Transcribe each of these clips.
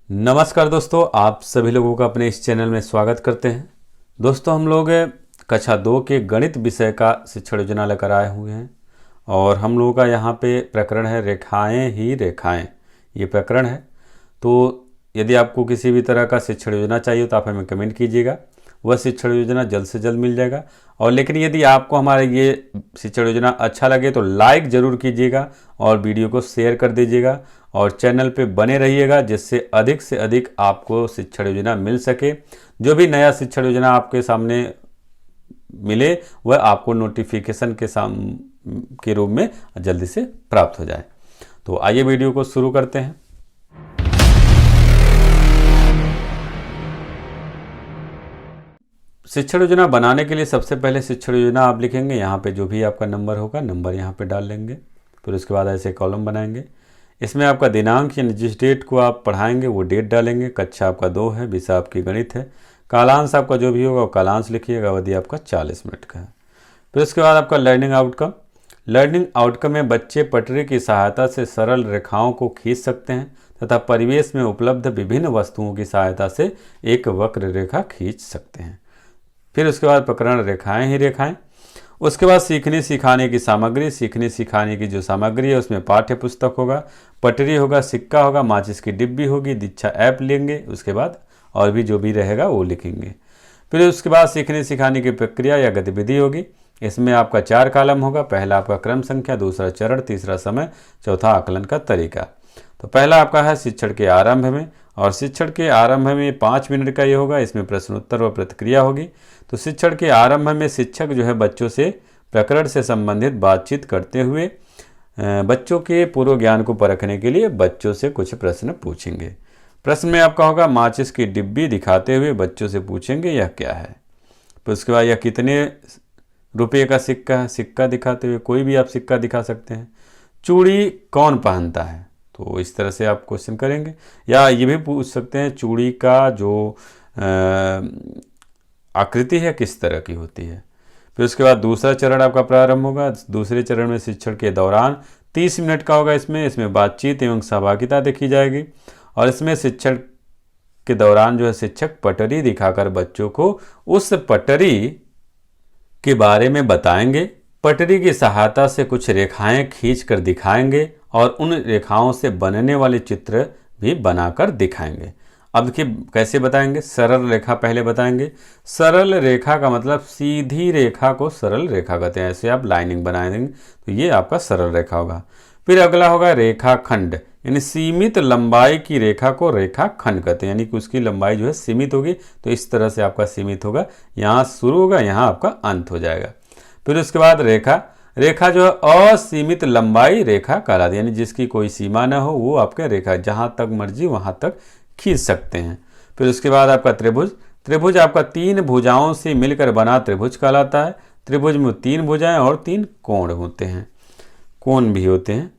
नमस्कार दोस्तों, आप सभी लोगों का अपने इस चैनल में स्वागत करते हैं। दोस्तों, हम लोग कक्षा 2 के गणित विषय का शिक्षण योजना लेकर आए हुए हैं और हम लोगों का यहाँ पे प्रकरण है रेखाएं ही रेखाएं। ये प्रकरण है। तो यदि आपको किसी भी तरह का शिक्षण योजना चाहिए तो आप हमें कमेंट कीजिएगा, वह शिक्षण योजना जल्द से जल्द मिल जाएगा। और लेकिन यदि आपको हमारा ये शिक्षण योजना अच्छा लगे तो लाइक ज़रूर कीजिएगा और वीडियो को शेयर कर दीजिएगा और चैनल पे बने रहिएगा, जिससे अधिक से अधिक आपको शिक्षण योजना मिल सके। जो भी नया शिक्षण योजना आपके सामने मिले वह आपको नोटिफिकेशन के रूप में जल्दी से प्राप्त हो जाए। तो आइए वीडियो को शुरू करते हैं। शिक्षण योजना बनाने के लिए सबसे पहले शिक्षण योजना आप लिखेंगे। यहाँ पे जो भी आपका नंबर होगा, नंबर यहाँ पे डाल लेंगे। फिर उसके बाद ऐसे कॉलम बनाएंगे। इसमें आपका दिनांक यानी जिस डेट को आप पढ़ाएंगे वो डेट डालेंगे। कक्षा आपका 2 है, विषय आपकी गणित है। कालांश आपका जो भी होगा वो कालांश लिखिएगा। अवधि आपका 40 मिनट का है। फिर उसके बाद आपका लर्निंग आउटकम। लर्निंग आउटकम में बच्चे पटरी की सहायता से सरल रेखाओं को खींच सकते हैं तथा परिवेश में उपलब्ध विभिन्न वस्तुओं की सहायता से एक वक्र रेखा खींच सकते हैं। फिर उसके बाद प्रकरण रेखाएं ही रेखाएं। उसके बाद सीखने सिखाने की सामग्री। सीखने सिखाने की जो सामग्री है उसमें पाठ्य पुस्तक होगा, पटरी होगा, सिक्का होगा, माचिस की डिब्बी होगी, दीक्षा ऐप लेंगे। उसके बाद और भी जो भी रहेगा वो लिखेंगे। फिर उसके बाद सीखने सिखाने की प्रक्रिया या गतिविधि होगी। इसमें आपका 4 कॉलम होगा। पहला आपका क्रम संख्या, दूसरा चरण, तीसरा समय, चौथा आकलन का तरीका। तो पहला आपका है शिक्षण के आरंभ में, और शिक्षण के आरंभ में 5 मिनट का ये होगा। इसमें प्रश्नोत्तर व प्रतिक्रिया होगी। तो शिक्षण के आरंभ में शिक्षक जो है बच्चों से प्रकरण से संबंधित बातचीत करते हुए बच्चों के पूर्व ज्ञान को परखने के लिए बच्चों से कुछ प्रश्न पूछेंगे। प्रश्न में आपका होगा माचिस की डिब्बी दिखाते हुए बच्चों से पूछेंगे यह क्या है। फिर उसके बाद यह कितने रुपये का सिक्का है, सिक्का दिखाते हुए कोई भी आप सिक्का दिखा सकते हैं। चूड़ी कौन पहनता है, तो इस तरह से आप क्वेश्चन करेंगे। या ये भी पूछ सकते हैं चूड़ी का जो आकृति है किस तरह की होती है। फिर उसके बाद दूसरा चरण आपका प्रारंभ होगा। दूसरे चरण में शिक्षण के दौरान 30 मिनट का होगा। इसमें बातचीत एवं सहभागिता देखी जाएगी। और इसमें शिक्षण के दौरान जो है शिक्षक पटरी दिखाकर बच्चों को उस पटरी के बारे में बताएंगे। पटरी की सहायता से कुछ रेखाएं खींच कर दिखाएंगे और उन रेखाओं से बनने वाले चित्र भी बनाकर दिखाएंगे। अब देखिए कैसे बताएंगे। सरल रेखा पहले बताएंगे। सरल रेखा का मतलब सीधी रेखा को सरल रेखा कहते हैं। ऐसे आप लाइनिंग बना देंगे तो ये आपका सरल रेखा होगा। फिर अगला होगा रेखाखंड, यानी सीमित लंबाई की रेखा को रेखाखंड कहते हैं, यानी कि उसकी लंबाई जो है सीमित होगी। तो इस तरह से आपका सीमित होगा, यहाँ शुरू होगा, यहाँ आपका अंत हो जाएगा। फिर उसके बाद रेखा जो है असीमित लंबाई रेखा कहलाती है, यानी जिसकी कोई सीमा ना हो, वो आपके रेखा जहाँ तक मर्जी वहाँ तक खींच सकते हैं। फिर उसके बाद आपका त्रिभुज आपका 3 भुजाओं से मिलकर बना त्रिभुज कहलाता है। त्रिभुज में 3 भुजाएं और 3 कोण होते हैं, कोण भी होते हैं।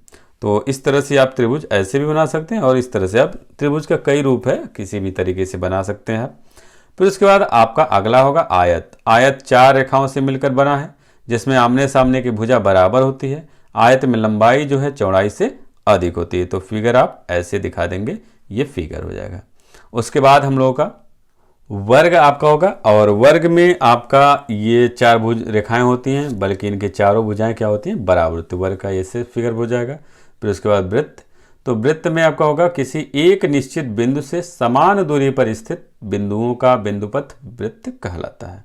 तो इस तरह से आप त्रिभुज ऐसे भी बना सकते हैं और इस तरह से आप त्रिभुज का कई रूप है, किसी भी तरीके से बना सकते हैं आप। फिर उसके बाद आपका अगला होगा आयत। आयत 4 रेखाओं से मिलकर बना है, जिसमें आमने सामने की भुजा बराबर होती है। आयत में लंबाई जो है चौड़ाई से अधिक होती है। तो फिगर आप ऐसे दिखा देंगे, ये फिगर हो जाएगा। उसके बाद हम लोगों का वर्ग आपका होगा, और वर्ग में आपका ये 4 भुज रेखाएं होती हैं, बल्कि इनके चारों भुजाएं क्या होती हैं, बराबर होती है। वर्ग का ऐसे फिगर हो जाएगा। फिर उसके बाद वृत्त। तो वृत्त में आपका होगा किसी एक निश्चित बिंदु से समान दूरी पर स्थित बिंदुओं का बिंदुपथ वृत्त कहलाता है।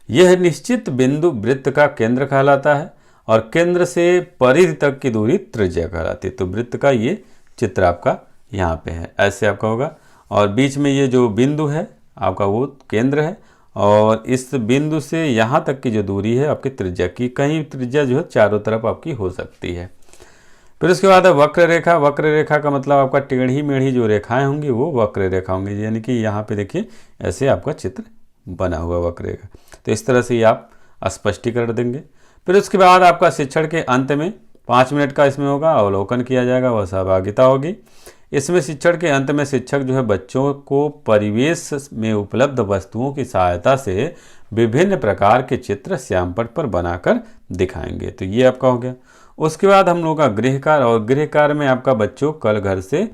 यह निश्चित बिंदु वृत्त का केंद्र कहलाता है और केंद्र से परिधि तक की दूरी त्रिज्या कहलाती है। तो वृत्त का ये चित्र आपका यहाँ पे है, ऐसे आपका होगा। और बीच में ये जो बिंदु है आपका वो केंद्र है, और इस बिंदु से यहाँ तक की जो दूरी है आपकी त्रिज्या की, कहीं त्रिज्या जो है चारों तरफ आपकी हो सकती है। फिर उसके बाद है वक्र रेखा। वक्र रेखा का मतलब आपका टेढ़ी मेढ़ी जो रेखाएं होंगी वो वक्र रेखा होंगी, यानी कि यहाँ पे देखिए ऐसे आपका चित्र बना हुआ वक्र रेखा। तो इस तरह से ये आप स्पष्टीकरण देंगे। फिर उसके बाद आपका शिक्षण के अंत में 5 मिनट का इसमें होगा, अवलोकन किया जाएगा, वह सहभागिता होगी। इसमें शिक्षण के अंत में शिक्षक जो है बच्चों को परिवेश में उपलब्ध वस्तुओं की सहायता से विभिन्न प्रकार के चित्र श्यामपट्ट पर बनाकर दिखाएंगे। तो ये आपका हो गया। उसके बाद हम लोग का गृह कार्य, और गृह कार्य में आपका बच्चों कल घर से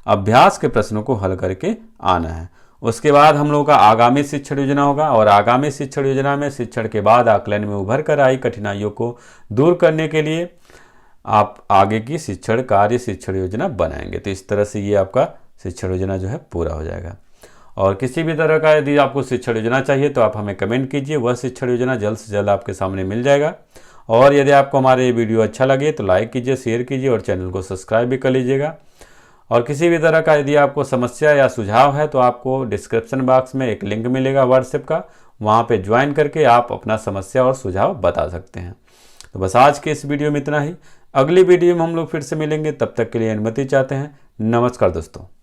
अभ्यास के प्रश्नों को हल करके आना है। उसके बाद हम लोगों का आगामी शिक्षण योजना होगा और आगामी शिक्षण योजना में शिक्षण के बाद आकलन में उभर कर आई कठिनाइयों को दूर करने के लिए आप आगे की शिक्षण कार्य शिक्षण योजना बनाएंगे। तो इस तरह से ये आपका शिक्षण योजना जो है पूरा हो जाएगा। और किसी भी तरह का यदि आपको शिक्षण योजना चाहिए तो आप हमें कमेंट कीजिए, वह शिक्षण योजना जल्द से जल्द आपके सामने मिल जाएगा। और यदि आपको हमारे ये वीडियो अच्छा लगे तो लाइक कीजिए, शेयर कीजिए और चैनल को सब्सक्राइब भी कर लीजिएगा। और किसी भी तरह का यदि आपको समस्या या सुझाव है तो आपको डिस्क्रिप्शन बॉक्स में एक लिंक मिलेगा व्हाट्सएप का, वहाँ पे ज्वाइन करके आप अपना समस्या और सुझाव बता सकते हैं। तो बस आज के इस वीडियो में इतना ही। अगली वीडियो में हम लोग फिर से मिलेंगे, तब तक के लिए अनुमति चाहते हैं। नमस्कार दोस्तों।